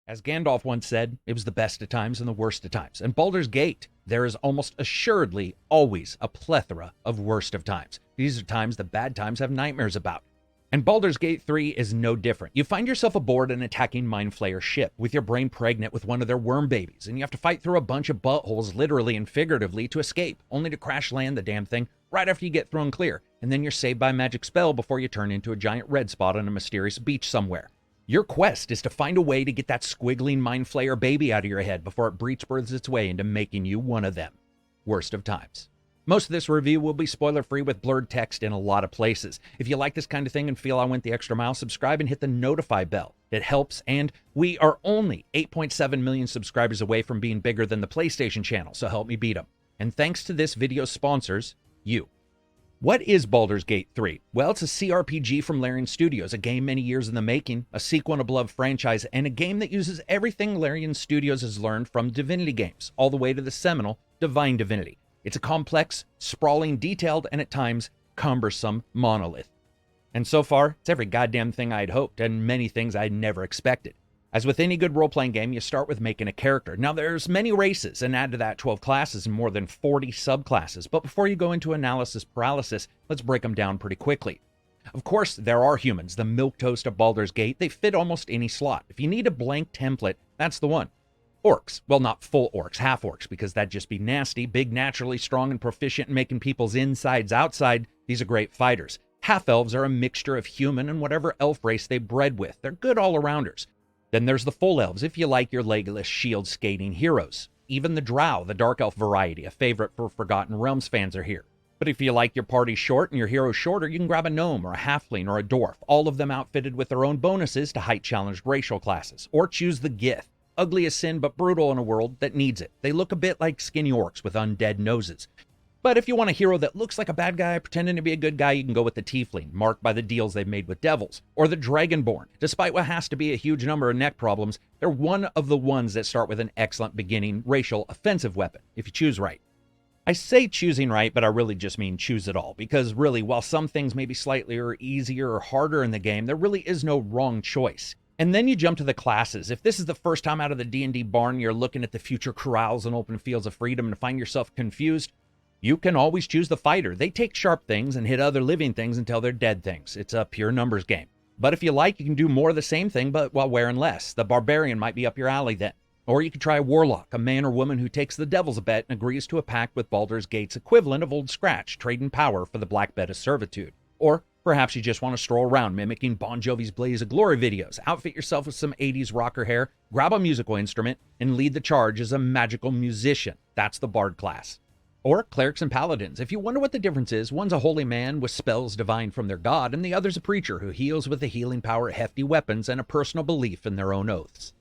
As Gandalf once said, it was the best of times and the worst of times. And Baldur's Gate, there is almost assuredly always a plethora of worst of times. These are times that bad times have nightmares about. And Baldur's Gate 3 is no different. You find yourself aboard an attacking Mind Flayer ship with your brain pregnant with one of their worm babies, and you have to fight through a bunch of buttholes, literally and figuratively, to escape, only to crash land the damn thing right after you get thrown clear, and then you're saved by a magic spell before you turn into a giant red spot on a mysterious beach somewhere. Your quest is to find a way to get that squiggling Mind Flayer baby out of your head before it breech births its way into making you one of them. Worst of times. Most of this review will be spoiler-free with blurred text in a lot of places. If you like this kind of thing and feel I went the extra mile, subscribe and hit the notify bell. It helps, and we are only 8.7 million subscribers away from being bigger than the PlayStation channel, so help me beat them. And thanks to this video's sponsors, you. What is Baldur's Gate 3? Well, it's a CRPG from Larian Studios, a game many years in the making, a sequel in a beloved franchise, and a game that uses everything Larian Studios has learned from Divinity games, all the way to the seminal Divine Divinity. It's a complex, sprawling, detailed, and at times cumbersome monolith. And so far, it's every goddamn thing I'd hoped, and many things I'd never expected. As with any good role-playing game, you start with making a character. Now, there's many races, and add to that 12 classes and more than 40 subclasses. But before you go into analysis paralysis, let's break them down pretty quickly. Of course, there are humans, the milquetoast of Baldur's Gate. They fit almost any slot. If you need a blank template, that's the one. Orcs. Well, not full orcs, half orcs, because that'd just be nasty. Big, naturally strong, and proficient in making people's insides outside. These are great fighters. Half-elves are a mixture of human and whatever elf race they bred with. They're good all-arounders. Then there's the full elves, if you like your legless shield-skating heroes. Even the drow, the dark elf variety, a favorite for Forgotten Realms fans, are here. But if you like your party short and your hero shorter, you can grab a gnome or a halfling or a dwarf, all of them outfitted with their own bonuses to height-challenged racial classes. Or choose the Gith, ugly as sin but brutal in a world that needs it. They look a bit like skinny orcs with undead noses. But if you want a hero that looks like a bad guy pretending to be a good guy, you can go with the Tiefling, marked by the deals they've made with devils, or the Dragonborn. Despite what has to be a huge number of neck problems, they're one of the ones that start with an excellent beginning racial offensive weapon, if you choose right. I say choosing right, but I really just mean choose it all, because really, while some things may be slightly easier or harder in the game, there really is no wrong choice. And then you jump to the classes. If this is the first time out of the D&D barn, you're looking at the future corrals and open fields of freedom and find yourself confused, you can always choose the fighter. They take sharp things and hit other living things until they're dead things. It's a pure numbers game. But if you like, you can do more of the same thing, but while wearing less. The barbarian might be up your alley then. Or you could try a warlock, a man or woman who takes the devil's bet and agrees to a pact with Baldur's Gate's equivalent of Old Scratch, trading power for the black bed of servitude. Or perhaps you just want to stroll around mimicking Bon Jovi's Blaze of Glory videos, outfit yourself with some 80s rocker hair, grab a musical instrument, and lead the charge as a magical musician. That's the Bard class. Or clerics and paladins. If you wonder what the difference is, one's a holy man with spells divine from their god, and the other's a preacher who heals with the healing power of hefty weapons and a personal belief in their own oaths.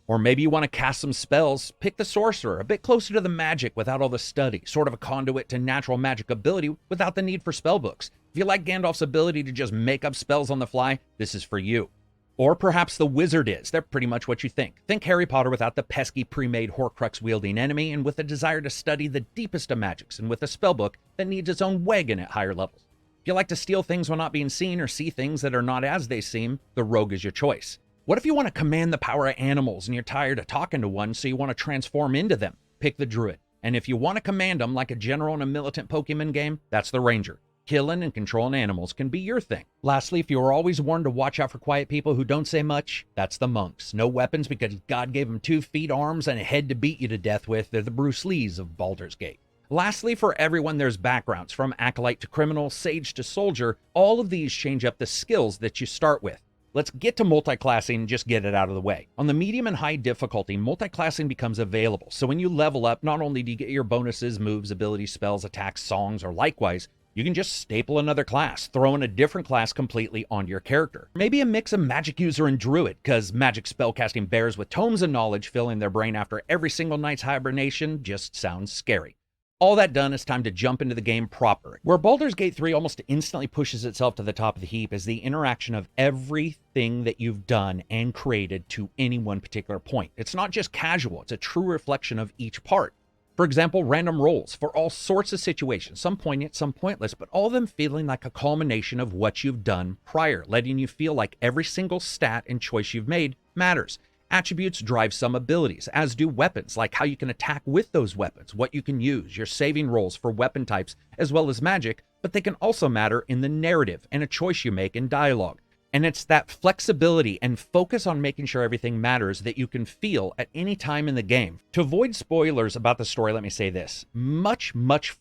Or maybe you want to cast some spells, pick the sorcerer, a bit closer to the magic without all the study, sort of a conduit to natural magic ability without the need for spellbooks. If you like Gandalf's ability to just make up spells on the fly, this is for you. Or perhaps the wizard is. They're pretty much what you think. Think Harry Potter without the pesky pre-made Horcrux-wielding enemy, and with a desire to study the deepest of magics, and with a spellbook that needs its own wagon at higher levels. If you like to steal things while not being seen, or see things that are not as they seem, the rogue is your choice. What if you want to command the power of animals, and you're tired of talking to one, so you want to transform into them? Pick the druid. And if you want to command them like a general in a militant Pokemon game, that's the ranger. Killing and controlling animals can be your thing. Lastly, if you were always warned to watch out for quiet people who don't say much, that's the monks. No weapons because God gave them 2 feet, arms, and a head to beat you to death with. They're the Bruce Lees of Baldur's Gate. Lastly, for everyone, there's backgrounds. From acolyte to criminal, sage to soldier, all of these change up the skills that you start with. Let's get to multi-classing and just get it out of the way. On the medium and high difficulty, multi-classing becomes available. So when you level up, not only do you get your bonuses, moves, abilities, spells, attacks, songs, or likewise, you can just staple another class, throw in a different class completely onto your character. Maybe a mix of magic user and druid, because magic spellcasting bears with tomes of knowledge filling their brain after every single night's hibernation just sounds scary. All that done, it's time to jump into the game proper. Where Baldur's Gate 3 almost instantly pushes itself to the top of the heap is the interaction of everything that you've done and created to any one particular point. It's not just casual, it's a true reflection of each part. For example, random rolls for all sorts of situations, some poignant, some pointless, but all of them feeling like a culmination of what you've done prior, letting you feel like every single stat and choice you've made matters. Attributes drive some abilities, as do weapons, like how you can attack with those weapons, what you can use, your saving rolls for weapon types, as well as magic, but they can also matter in the narrative and a choice you make in dialogue. And it's that flexibility and focus on making sure everything matters that you can feel at any time in the game. To avoid spoilers about the story, let me say this. Much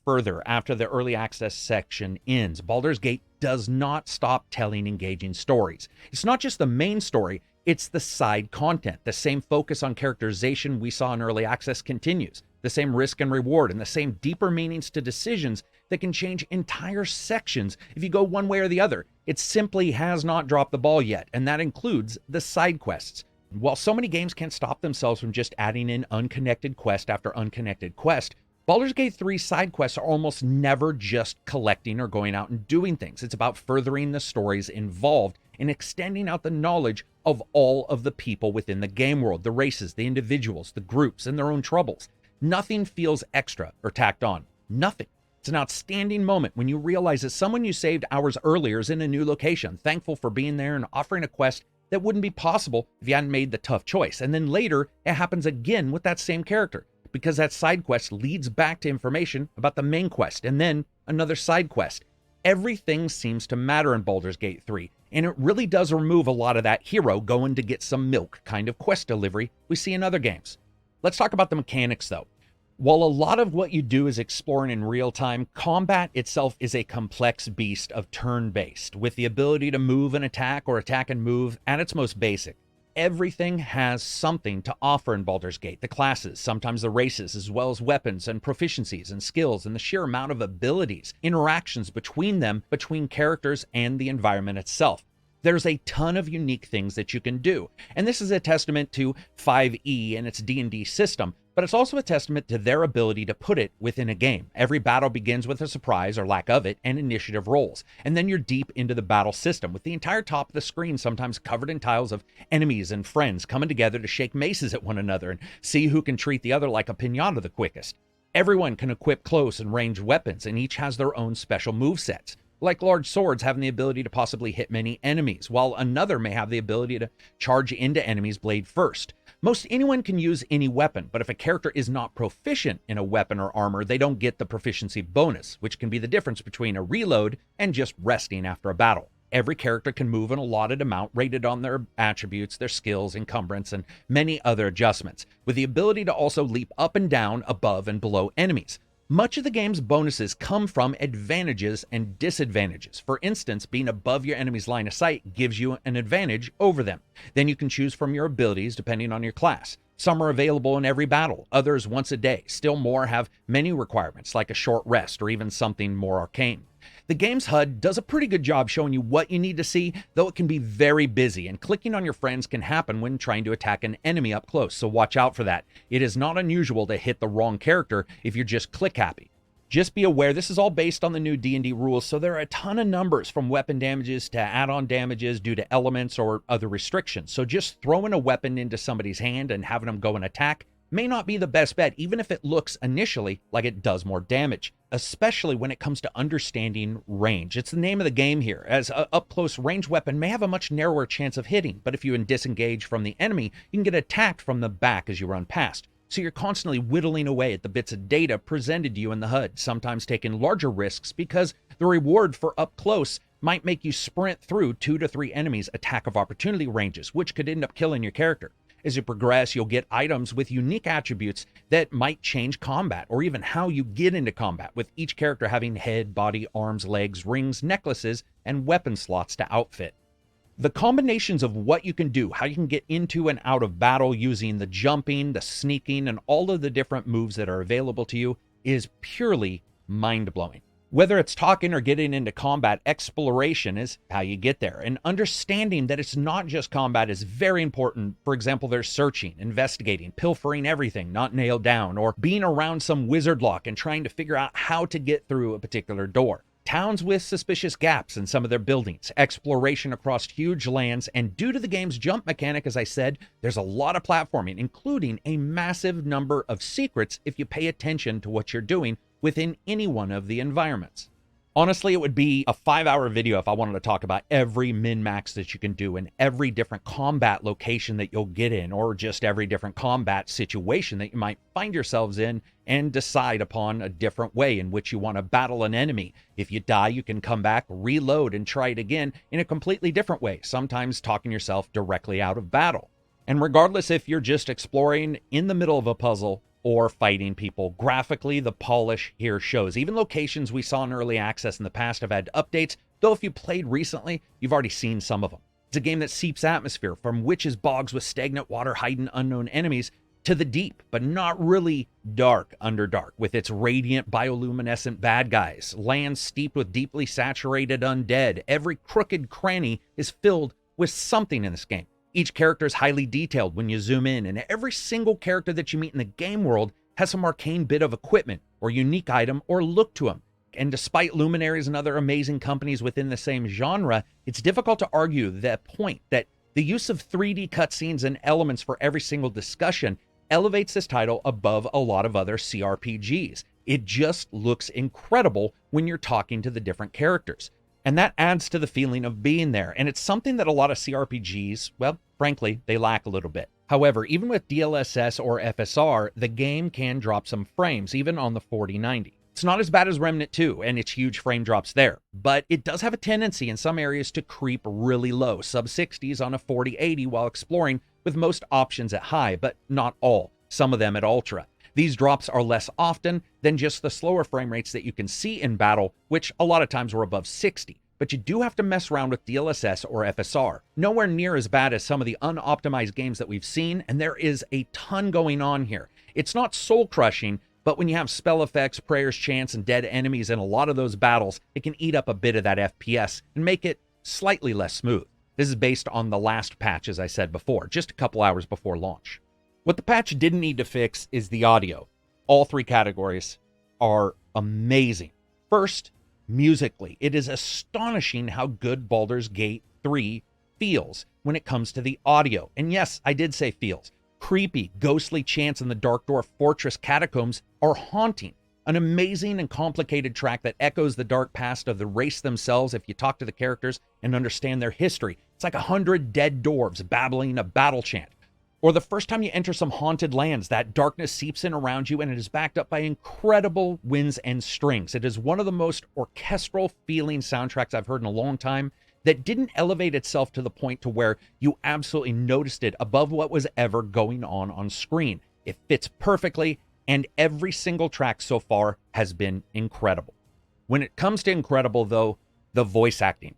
further after the early access section ends, Baldur's Gate does not stop telling engaging stories. It's not just the main story, it's the side content. The same focus on characterization we saw in early access continues. The same risk and reward and the same deeper meanings to decisions that can change entire sections if you go one way or the other. It simply has not dropped the ball yet, and that includes the side quests. While so many games can't stop themselves from just adding in unconnected quest after unconnected quest, Baldur's Gate 3 side quests are almost never just collecting or going out and doing things. It's about furthering the stories involved and extending out the knowledge of all of the people within the game world, the races, the individuals, the groups, and their own troubles. Nothing feels extra or tacked on. Nothing. It's an outstanding moment when you realize that someone you saved hours earlier is in a new location, thankful for being there and offering a quest that wouldn't be possible if you hadn't made the tough choice. And then later, it happens again with that same character, because that side quest leads back to information about the main quest, and then another side quest. Everything seems to matter in Baldur's Gate 3, and it really does remove a lot of that hero going to get some milk kind of quest delivery we see in other games. Let's talk about the mechanics though. While a lot of what you do is exploring in real time, combat itself is a complex beast of turn-based, with the ability to move and attack or attack and move at its most basic. Everything has something to offer in Baldur's Gate. The classes, sometimes the races, as well as weapons and proficiencies and skills, and the sheer amount of abilities, interactions between them, between characters and the environment itself. There's a ton of unique things that you can do. And this is a testament to 5e and its D&D system, but it's also a testament to their ability to put it within a game. Every battle begins with a surprise or lack of it and initiative rolls. And then you're deep into the battle system with the entire top of the screen sometimes covered in tiles of enemies and friends coming together to shake maces at one another and see who can treat the other like a piñata the quickest. Everyone can equip close and ranged weapons, and each has their own special movesets. Like large swords having the ability to possibly hit many enemies, while another may have the ability to charge into enemies blade first. Most anyone can use any weapon, but if a character is not proficient in a weapon or armor, they don't get the proficiency bonus, which can be the difference between a reload and just resting after a battle. Every character can move an allotted amount rated on their attributes, their skills, encumbrance, and many other adjustments, with the ability to also leap up and down, above and below enemies. Much of the game's bonuses come from advantages and disadvantages. For instance, being above your enemy's line of sight gives you an advantage over them. Then you can choose from your abilities depending on your class. Some are available in every battle, others once a day. Still more have menu requirements like a short rest or even something more arcane. The game's HUD does a pretty good job showing you what you need to see, though it can be very busy, and clicking on your friends can happen when trying to attack an enemy up close, so watch out for that. It is not unusual to hit the wrong character if you're just click happy. Just be aware this is all based on the new D&D rules, so there are a ton of numbers from weapon damages to add-on damages due to elements or other restrictions. So just throwing a weapon into somebody's hand and having them go and attack may not be the best bet, even if it looks initially like it does more damage, especially when it comes to understanding range. It's the name of the game here, as an up-close range weapon may have a much narrower chance of hitting, but if you disengage from the enemy, you can get attacked from the back as you run past. So you're constantly whittling away at the bits of data presented to you in the HUD, sometimes taking larger risks because the reward for up close might make you sprint through 2 to 3 enemies' attack of opportunity ranges, which could end up killing your character. As you progress, you'll get items with unique attributes that might change combat or even how you get into combat, with each character having head, body, arms, legs, rings, necklaces, and weapon slots to outfit. The combinations of what you can do, how you can get into and out of battle using the jumping, the sneaking, and all of the different moves that are available to you is purely mind-blowing. Whether it's talking or getting into combat, exploration is how you get there. And understanding that it's not just combat is very important. For example, there's searching, investigating, pilfering everything not nailed down, or being around some wizard lock and trying to figure out how to get through a particular door. Towns with suspicious gaps in some of their buildings, exploration across huge lands, and due to the game's jump mechanic, as I said, there's a lot of platforming, including a massive number of secrets if you pay attention to what you're doing within any one of the environments. Honestly, it would be a 5-hour video if I wanted to talk about every min-max that you can do and every different combat location that you'll get in, or just every different combat situation that you might find yourselves in, and decide upon a different way in which you want to battle an enemy. If you die, you can come back, reload, and try it again in a completely different way, sometimes talking yourself directly out of battle. And regardless if you're just exploring in the middle of a puzzle or fighting people, graphically, the polish here shows. Even locations we saw in early access in the past have had updates, though if you played recently, you've already seen some of them. It's a game that seeps atmosphere from witches' bogs with stagnant water hiding unknown enemies to the deep, but not really dark Underdark, with its radiant bioluminescent bad guys, lands steeped with deeply saturated undead. Every crooked cranny is filled with something in this game. Each character is highly detailed when you zoom in, and every single character that you meet in the game world has some arcane bit of equipment or unique item or look to them. And despite Luminaries and other amazing companies within the same genre, it's difficult to argue the point that the use of 3D cutscenes and elements for every single discussion elevates this title above a lot of other CRPGs. It just looks incredible when you're talking to the different characters. And that adds to the feeling of being there. And it's something that a lot of CRPGs, well, frankly, they lack a little bit. However, even with DLSS or FSR, the game can drop some frames, even on the 4090. It's not as bad as Remnant 2 and its huge frame drops there, but it does have a tendency in some areas to creep really low, sub-60s on a 4080 while exploring, with most options at high, but not all, some of them at ultra. These drops are less often than just the slower frame rates that you can see in battle, which a lot of times were above 60. But you do have to mess around with DLSS or FSR. Nowhere near as bad as some of the unoptimized games that we've seen, and there is a ton going on here. It's not soul-crushing, but when you have spell effects, prayers, chants, and dead enemies in a lot of those battles, it can eat up a bit of that FPS and make it slightly less smooth. This is based on the last patch, as I said before, just a couple hours before launch. What the patch didn't need to fix is the audio. All three categories are amazing. First, musically, it is astonishing how good Baldur's Gate 3 feels when it comes to the audio. And yes, I did say feels. Creepy, ghostly chants in the Dark Dwarf Fortress catacombs are haunting. An amazing and complicated track that echoes the dark past of the race themselves if you talk to the characters and understand their history. It's like 100 dead dwarves babbling a battle chant. Or the first time you enter some haunted lands, that darkness seeps in around you and it is backed up by incredible winds and strings. It is one of the most orchestral feeling soundtracks I've heard in a long time that didn't elevate itself to the point to where you absolutely noticed it above what was ever going on screen. It fits perfectly, and every single track so far has been incredible. When it comes to incredible, though, the voice acting.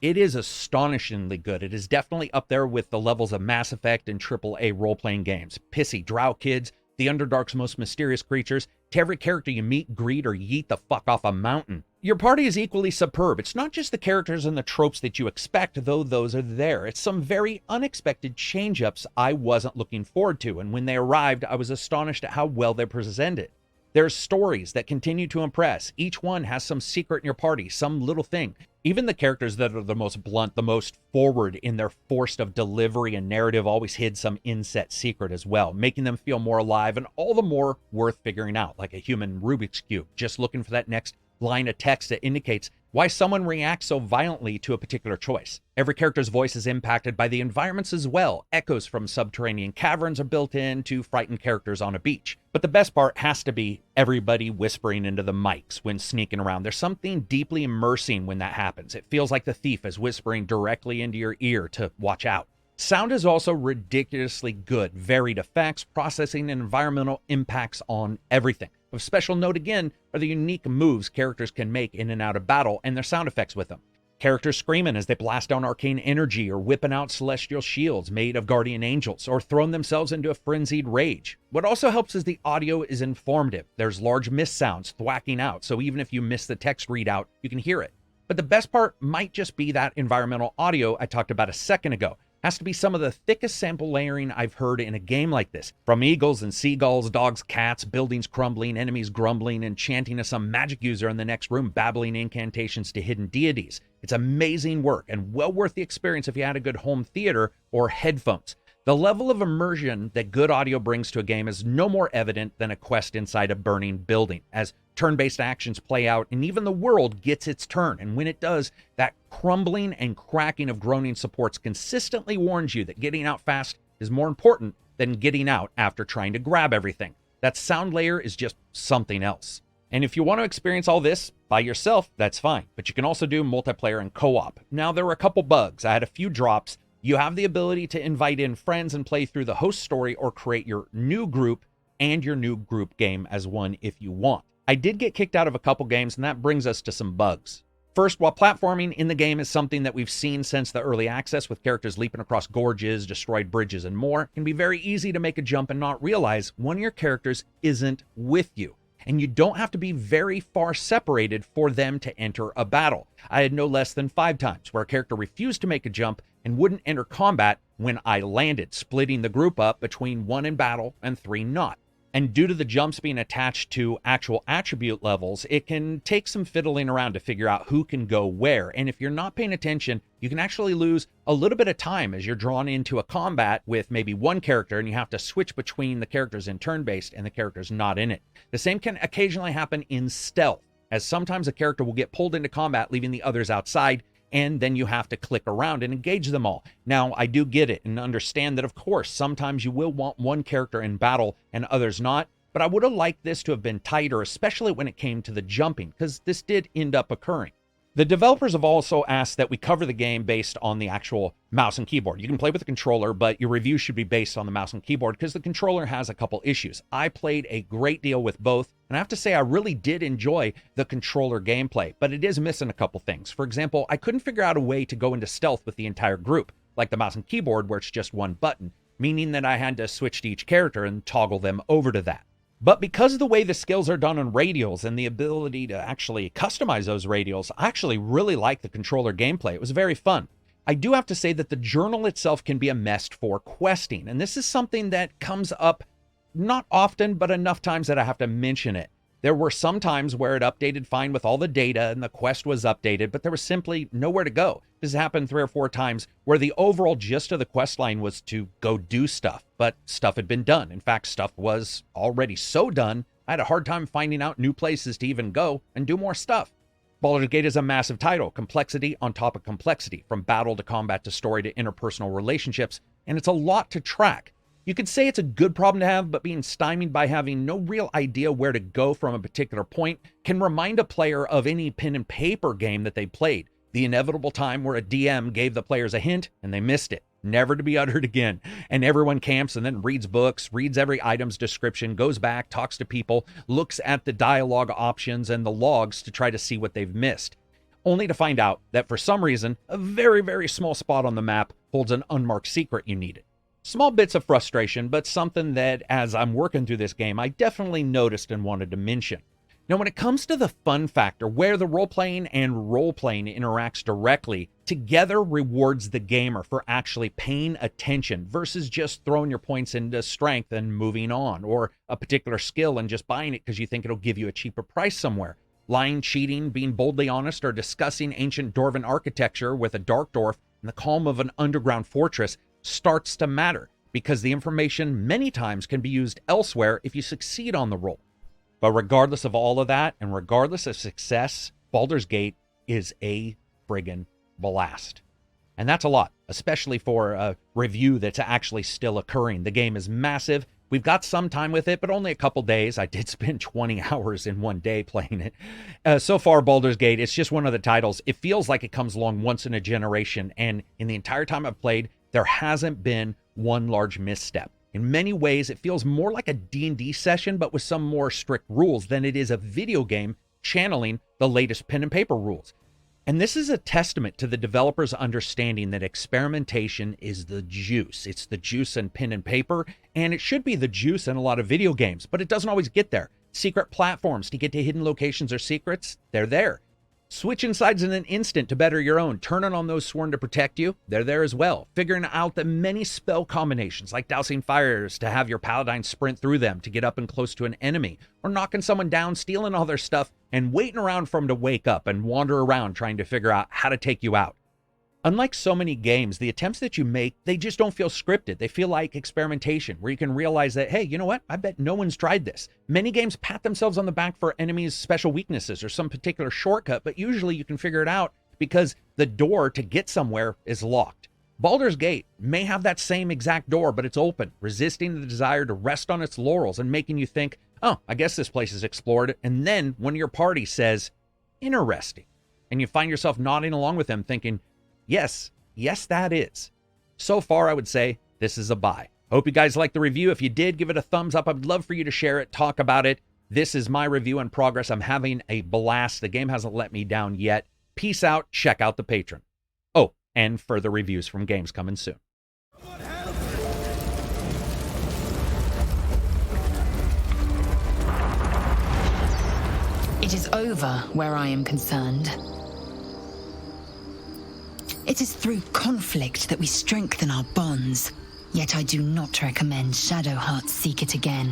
It is astonishingly good. It is definitely up there with the levels of Mass Effect and AAA role-playing games. Pissy drow kids, the Underdark's most mysterious creatures, to every character you meet, greet, or yeet the fuck off a mountain. Your party is equally superb. It's not just the characters and the tropes that you expect, though those are there. It's some very unexpected change-ups I wasn't looking forward to, and when they arrived, I was astonished at how well they're presented. There's stories that continue to impress. Each one has some secret in your party, some little thing. Even the characters that are the most blunt, the most forward in their force of delivery and narrative always hid some inset secret as well, making them feel more alive and all the more worth figuring out, like a human Rubik's Cube, just looking for that next line of text that indicates why someone reacts so violently to a particular choice. Every character's voice is impacted by the environments as well. Echoes from subterranean caverns are built in to frighten characters on a beach. But the best part has to be everybody whispering into the mics when sneaking around. There's something deeply immersing when that happens. It feels like the thief is whispering directly into your ear to watch out. Sound is also ridiculously good. Varied effects, processing, and environmental impacts on everything. Of special note again are the unique moves characters can make in and out of battle and their sound effects with them. Characters screaming as they blast down arcane energy or whipping out celestial shields made of guardian angels or throwing themselves into a frenzied rage. What also helps is the audio is informative. There's large mist sounds thwacking out, so even if you miss the text readout, you can hear it. But the best part might just be that environmental audio I talked about a second ago. Has to be some of the thickest sample layering I've heard in a game like this. From eagles and seagulls, dogs, cats, buildings crumbling, enemies grumbling, and chanting to some magic user in the next room babbling incantations to hidden deities. It's amazing work and well worth the experience if you had a good home theater or headphones. The level of immersion that good audio brings to a game is no more evident than a quest inside a burning building, as turn-based actions play out and even the world gets its turn. And when it does, that crumbling and cracking of groaning supports consistently warns you that getting out fast is more important than getting out after trying to grab everything. That sound layer is just something else. And if you want to experience all this by yourself, that's fine. But you can also do multiplayer and co-op. Now, there were a couple bugs. I had a few drops. You have the ability to invite in friends and play through the host story or create your new group and your new group game as one if you want. I did get kicked out of a couple games, and that brings us to some bugs. First, while platforming in the game is something that we've seen since the early access with characters leaping across gorges, destroyed bridges, and more, it can be very easy to make a jump and not realize one of your characters isn't with you. And you don't have to be very far separated for them to enter a battle. I had no less than 5 times where a character refused to make a jump and wouldn't enter combat when I landed, splitting the group up between 1 in battle and 3 not. And due to the jumps being attached to actual attribute levels, it can take some fiddling around to figure out who can go where. And if you're not paying attention, you can actually lose a little bit of time as you're drawn into a combat with maybe one character and you have to switch between the characters in turn-based and the characters not in it. The same can occasionally happen in stealth, as sometimes a character will get pulled into combat, leaving the others outside, and then you have to click around and engage them all. Now, I do get it and understand that, of course, sometimes you will want one character in battle and others not, but I would have liked this to have been tighter, especially when it came to the jumping, because this did end up occurring. The developers have also asked that we cover the game based on the actual mouse and keyboard. You can play with the controller, but your review should be based on the mouse and keyboard because the controller has a couple issues. I played a great deal with both, and I have to say I really did enjoy the controller gameplay, but it is missing a couple things. For example, I couldn't figure out a way to go into stealth with the entire group, like the mouse and keyboard where it's just one button, meaning that I had to switch to each character and toggle them over to that. But because of the way the skills are done on radials and the ability to actually customize those radials, I actually really like the controller gameplay. It was very fun. I do have to say that the journal itself can be a mess for questing, and this is something that comes up not often, but enough times that I have to mention it. There were some times where it updated fine with all the data and the quest was updated, but there was simply nowhere to go. This happened 3 or 4 times where the overall gist of the quest line was to go do stuff, but stuff had been done. In fact, stuff was already so done, I had a hard time finding out new places to even go and do more stuff. Baldur's Gate is a massive title, complexity on top of complexity, from battle to combat to story to interpersonal relationships, and it's a lot to track. You could say it's a good problem to have, but being stymied by having no real idea where to go from a particular point can remind a player of any pen and paper game that they played. The inevitable time where a DM gave the players a hint and they missed it, never to be uttered again. And everyone camps and then reads books, reads every item's description, goes back, talks to people, looks at the dialogue options and the logs to try to see what they've missed, only to find out that for some reason, a very, very small spot on the map holds an unmarked secret you needed. Small bits of frustration, but something that as I'm working through this game, I definitely noticed and wanted to mention. Now, when it comes to the fun factor, where the role-playing and role-playing interacts directly, together rewards the gamer for actually paying attention versus just throwing your points into strength and moving on, or a particular skill and just buying it because you think it'll give you a cheaper price somewhere. Lying, cheating, being boldly honest, or discussing ancient dwarven architecture with a dark dwarf in the calm of an underground fortress starts to matter, because the information many times can be used elsewhere if you succeed on the roll. But regardless of all of that, and regardless of success, Baldur's Gate is a friggin' blast. And that's a lot, especially for a review that's actually still occurring. The game is massive. We've got some time with it, but only a couple days. I did spend 20 hours in one day playing it. So far, Baldur's Gate, it's just one of the titles. It feels like it comes along once in a generation, and in the entire time I've played, there hasn't been one large misstep. In many ways, it feels more like a D&D session, but with some more strict rules than it is a video game channeling the latest pen and paper rules. And this is a testament to the developers' understanding that experimentation is the juice. It's the juice in pen and paper, and it should be the juice in a lot of video games, but it doesn't always get there. Secret platforms to get to hidden locations or secrets, they're there. Switching sides in an instant to better your own, turning on those sworn to protect you, they're there as well. Figuring out the many spell combinations, like dousing fires to have your paladin sprint through them to get up and close to an enemy, or knocking someone down, stealing all their stuff, and waiting around for them to wake up and wander around trying to figure out how to take you out. Unlike so many games, the attempts that you make, they just don't feel scripted. They feel like experimentation, where you can realize that, hey, you know what? I bet no one's tried this. Many games pat themselves on the back for enemies' special weaknesses or some particular shortcut, but usually you can figure it out because the door to get somewhere is locked. Baldur's Gate may have that same exact door, but it's open, resisting the desire to rest on its laurels and making you think, oh, I guess this place is explored. And then one of your party says, interesting. And you find yourself nodding along with them thinking, yes, that is. So far, I would say this is a buy. Hope you guys liked the review. If you did, give it a thumbs up. I'd love for you to share it, talk about it. This is my review in progress. I'm having a blast. The game hasn't let me down yet. Peace out. Check out the Patreon. Oh, and further reviews from games coming soon. It is over where I am concerned. It is through conflict that we strengthen our bonds. Yet I do not recommend Shadowheart seek it again.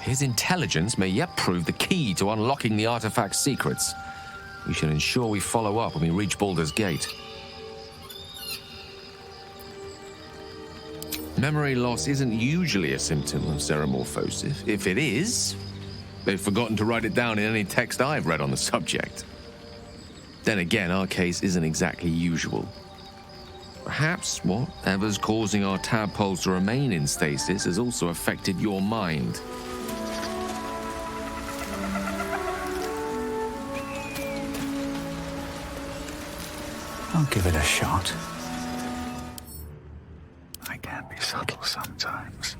His intelligence may yet prove the key to unlocking the artifact's secrets. We should ensure we follow up when we reach Baldur's Gate. Memory loss isn't usually a symptom of xenomorphosis. If it is, they've forgotten to write it down in any text I've read on the subject. Then again, our case isn't exactly usual. Perhaps whatever's causing our tadpoles to remain in stasis has also affected your mind. I'll give it a shot. I can be subtle sometimes.